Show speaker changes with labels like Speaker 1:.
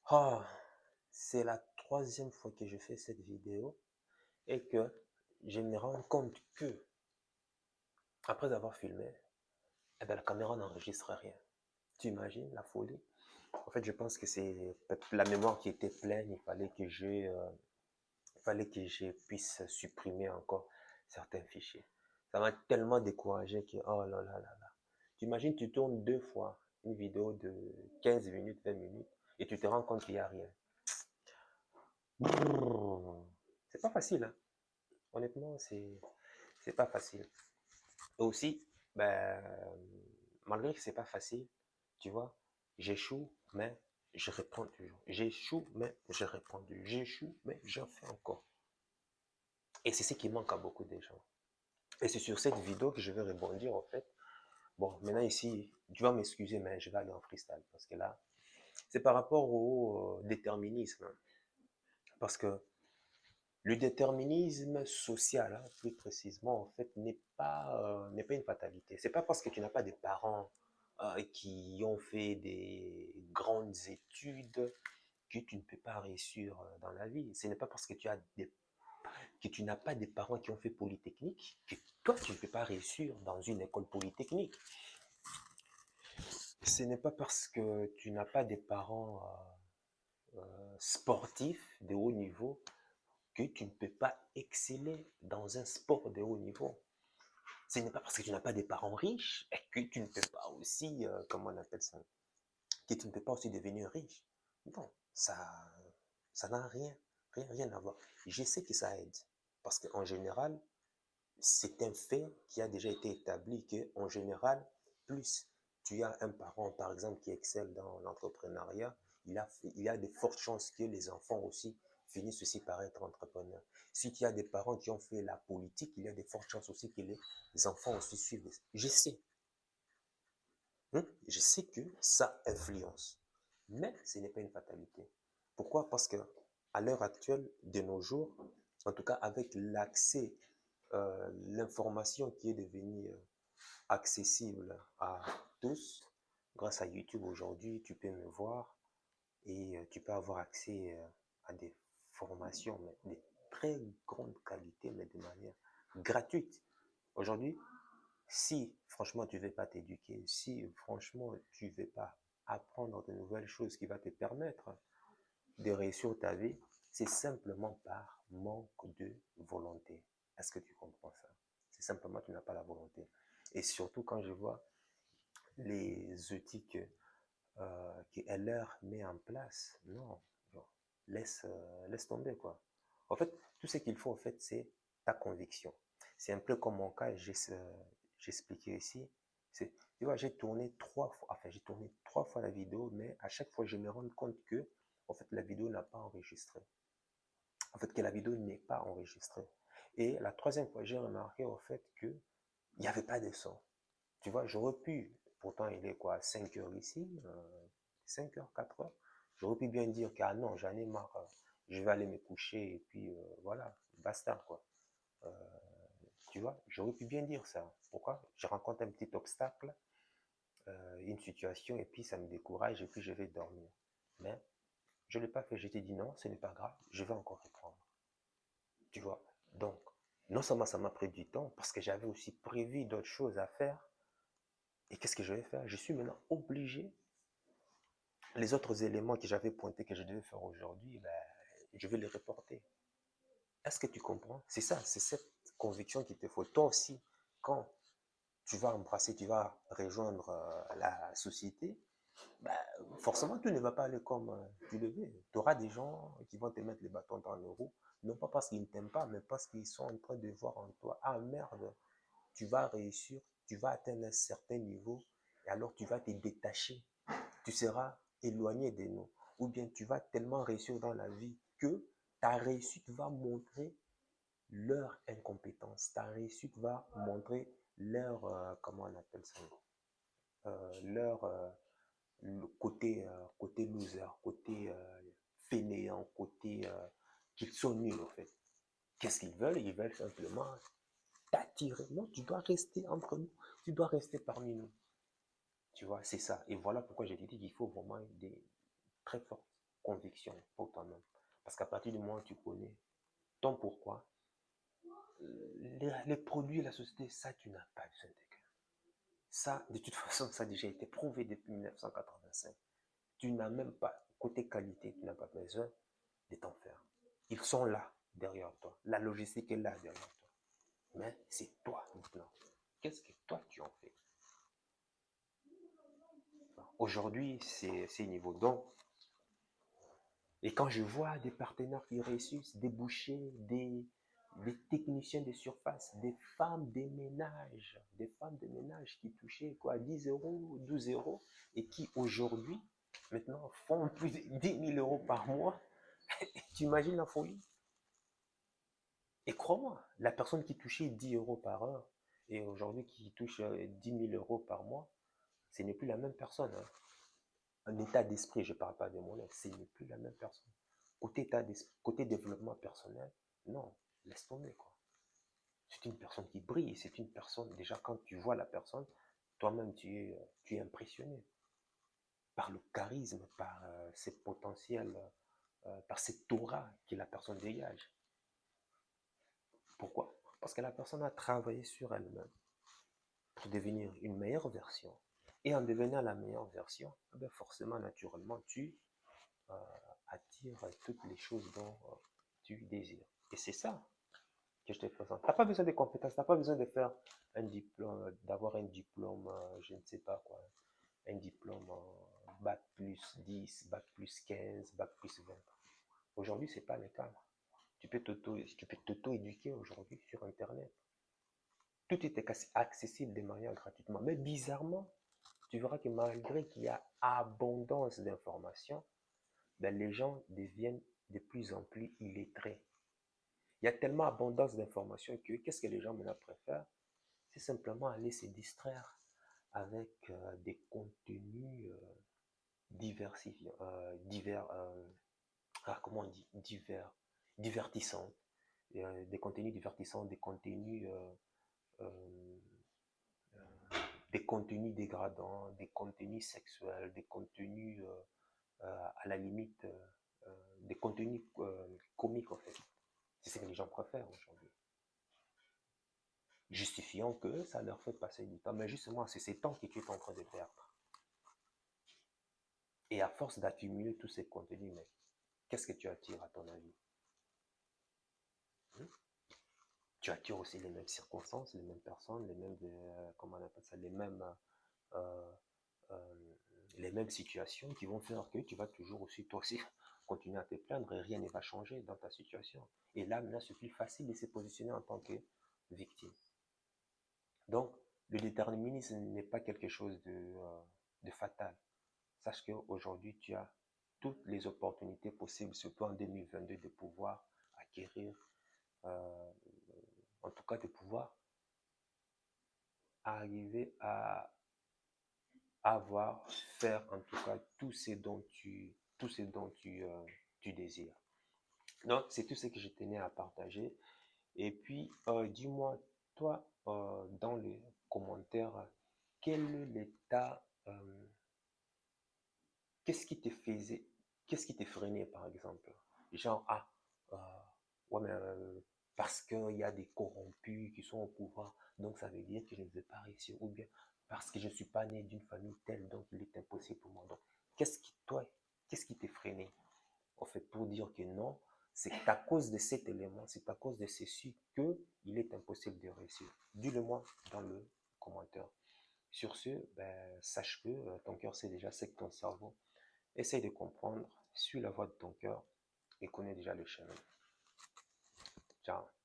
Speaker 1: Ah, c'est la troisième fois que je fais cette vidéo et que je me rends compte que, après avoir filmé, eh ben, la caméra n'enregistre rien. Tu imagines la folie? En fait, je pense que c'est la mémoire qui était pleine. Il fallait que je puisse supprimer encore certains fichiers. Ça m'a tellement découragé que, oh là là là là. Tu imagines, tu tournes deux fois une vidéo de 15 minutes, 20 minutes et tu te rends compte qu'il n'y a rien. Brrr. C'est pas facile, hein. Honnêtement, c'est pas facile. Et aussi, ben, malgré que c'est pas facile, tu vois, j'échoue, mais je réponds toujours. J'échoue, mais je réponds toujours. J'échoue, mais j'en fais encore. Et c'est ce qui manque à beaucoup de gens. Et c'est sur cette vidéo que je vais rebondir, en fait. Bon, maintenant ici, tu vas m'excuser, mais je vais aller en freestyle. Parce que là, c'est par rapport au déterminisme. Parce que le déterminisme social, hein, plus précisément, en fait, n'est pas une fatalité. C'est pas parce que tu n'as pas des parents qui ont fait des grandes études que tu ne peux pas réussir dans la vie. Ce n'est pas parce que que tu n'as pas des parents qui ont fait Polytechnique que toi, tu ne peux pas réussir dans une école polytechnique. Ce n'est pas parce que tu n'as pas des parents sportifs de haut niveau que tu ne peux pas exceller dans un sport de haut niveau. Ce n'est pas parce que tu n'as pas des parents riches que tu ne peux pas aussi, comment on appelle ça, que tu ne peux pas aussi devenir riche. Non, ça n'a rien à voir. Je sais que ça aide. Parce qu'en général, c'est un fait qui a déjà été établi que, en général, plus tu as un parent, par exemple, qui excelle dans l'entrepreneuriat, il y a de fortes chances que les enfants aussi finissent aussi par être entrepreneurs. Si tu as des parents qui ont fait la politique, il y a de fortes chances aussi que les enfants aussi suivent. Je sais que ça influence, mais ce n'est pas une fatalité. Pourquoi? Parce que à l'heure actuelle, de nos jours, en tout cas avec l'accès, l'information qui est devenue accessible à tous, grâce à YouTube aujourd'hui, tu peux me voir et tu peux avoir accès à des formations, mais de très grande qualité, mais de manière gratuite. Aujourd'hui, si franchement tu ne veux pas t'éduquer, si franchement tu ne veux pas apprendre de nouvelles choses qui vont te permettre de réussir ta vie, c'est simplement par manque de volonté. Est-ce que tu comprends ça? C'est simplement tu n'as pas la volonté. Et surtout quand je vois les outils que LR met en place, non, genre, laisse tomber quoi. En fait, tout ce qu'il faut en fait, c'est ta conviction. C'est un peu comme mon cas, j'expliquais ici. Tu vois, j'ai tourné trois fois, enfin j'ai tourné trois fois la vidéo, mais à chaque fois je me rends compte que en fait la vidéo n'a pas enregistré. En fait, que la vidéo n'est pas enregistrée. Et la troisième fois, j'ai remarqué en fait que il n'y avait pas de son. Tu vois, j'aurais pu, pourtant il est quoi, 5 heures ici, 5 heures, 4 heures, j'aurais pu bien dire que ah non, j'en ai marre, je vais aller me coucher et puis voilà, basta quoi. Euh, Tu vois, j'aurais pu bien dire ça. Pourquoi? Je rencontre un petit obstacle, une situation et puis ça me décourage et puis je vais dormir. Mais je ne l'ai pas fait, je t'ai dit non, ce n'est pas grave, je vais encore reprendre. Tu vois, donc non seulement ça m'a pris du temps parce que j'avais aussi prévu d'autres choses à faire. Et qu'est-ce que je vais faire? Je suis maintenant obligé. Les autres éléments que j'avais pointés que je devais faire aujourd'hui, ben, je vais les reporter. Est-ce que tu comprends? C'est ça, c'est cette conviction qu'il te faut. Toi aussi, quand tu vas embrasser, tu vas rejoindre la société, ben, forcément, tout ne va pas aller comme tu le veux. Tu auras des gens qui vont te mettre les bâtons dans les roues, non pas parce qu'ils ne t'aiment pas, mais parce qu'ils sont en train de voir en toi, ah merde, tu vas réussir, tu vas atteindre un certain niveau, et alors tu vas te détacher, tu seras éloigné de nous. Ou bien tu vas tellement réussir dans la vie que ta réussite va montrer leur incompétence. Ta réussite va montrer leur, comment on appelle ça, leur côté loser, côté fainéant, côté qu'ils sont nuls en fait. Qu'est-ce qu'ils veulent? Ils veulent simplement t'attirer. Non, tu dois rester entre nous. Tu dois rester parmi nous. Tu vois, c'est ça. Et voilà pourquoi j'ai dit qu'il faut vraiment des très fortes conviction pour toi-même. Parce qu'à partir du moment où tu connais ton pourquoi, les produits, la société, ça, tu n'as pas besoin de quelqu'un. Ça, de toute façon, ça a déjà été prouvé depuis 1985. Tu n'as même pas, côté qualité, tu n'as pas besoin de t'en faire. Ils sont là, derrière toi. La logistique est là, derrière toi. Mais c'est toi, maintenant. Qu'est-ce que toi, tu en fais? Aujourd'hui, c'est niveau don. Et quand je vois des partenaires qui réussissent, des bouchers, des techniciens de surface, des femmes de ménage qui touchaient quoi, 10 euros, 12 euros, et qui aujourd'hui, maintenant, font plus de 10 000 euros par mois, tu imagines la folie? Et crois-moi, la personne qui touchait 10 euros par heure, et aujourd'hui qui touche 10 000 euros par mois, ce n'est plus la même personne. Hein. Un état d'esprit, je ne parle pas de monnaie, ce n'est plus la même personne. Côté développement personnel, non, laisse tomber quoi. C'est une personne qui brille, c'est une personne, déjà quand tu vois la personne, toi-même tu es impressionné par le charisme, par ses potentiels, par cette aura que la personne dégage. Pourquoi? Parce que la personne a travaillé sur elle-même pour devenir une meilleure version. Et en devenant la meilleure version, eh bien forcément, naturellement, tu euh, attires toutes les choses dont tu désires. Et c'est ça que je te présente. Tu n'as pas besoin de compétences, tu n'as pas besoin de faire un diplôme, d'avoir un diplôme, je ne sais pas quoi, un diplôme bac plus 10, bac plus 15, bac plus 20. Aujourd'hui, ce n'est pas le cas. Tu peux t'auto-éduquer aujourd'hui sur Internet. Tout est accessible de manière gratuitement. Mais bizarrement, tu verras que malgré qu'il y a abondance d'informations, ben les gens deviennent de plus en plus illettrés. Il y a tellement abondance d'informations que qu'est-ce que les gens maintenant préfèrent? C'est simplement aller se distraire avec des contenus diversifiés, comment on dit, divertissants, des contenus divertissants, euh, des contenus dégradants, des contenus sexuels, des contenus à la limite, des contenus comiques en fait. C'est ce que les gens préfèrent aujourd'hui. Justifiant que ça leur fait passer du temps. Mais justement, c'est ces temps que tu es en train de perdre. Et à force d'accumuler tous ces contenus, mais qu'est-ce que tu attires à ton avis? Tu attires aussi les mêmes circonstances, les mêmes personnes, les mêmes, comment on appelle ça, euh, euh, les mêmes situations qui vont faire que tu vas toujours aussi, toi aussi, continuer à te plaindre et rien ne va changer dans ta situation. Et là, maintenant, c'est plus facile de se positionner en tant que victime. Donc, le déterminisme n'est pas quelque chose de fatal. Sache qu'aujourd'hui, tu as toutes les opportunités possibles, surtout en 2022, de pouvoir acquérir, euh, en tout cas de pouvoir arriver à avoir, faire en tout cas tout ce dont tu désires. Donc, c'est tout ce que je tenais à partager. Et puis, dis-moi, toi, dans les commentaires, quel est l'état, qu'est-ce qui te faisait, qu'est-ce qui te freinait, par exemple? Genre, euh, ouais, mais parce qu'il y a des corrompus qui sont au pouvoir, donc ça veut dire que je ne vais pas réussir. Ou bien parce que je ne suis pas né d'une famille telle, donc il est impossible pour moi. Donc, qu'est-ce qui te freinait? En fait, pour dire que non, c'est à cause de cet élément, c'est à cause de ceci que il est impossible de réussir. Dis-le-moi dans le commentaire. Sur ce, ben, sache que ton cœur sait déjà, c'est que ton cerveau essaye de comprendre, suis la voie de ton cœur et connais déjà le chemin. Ciao.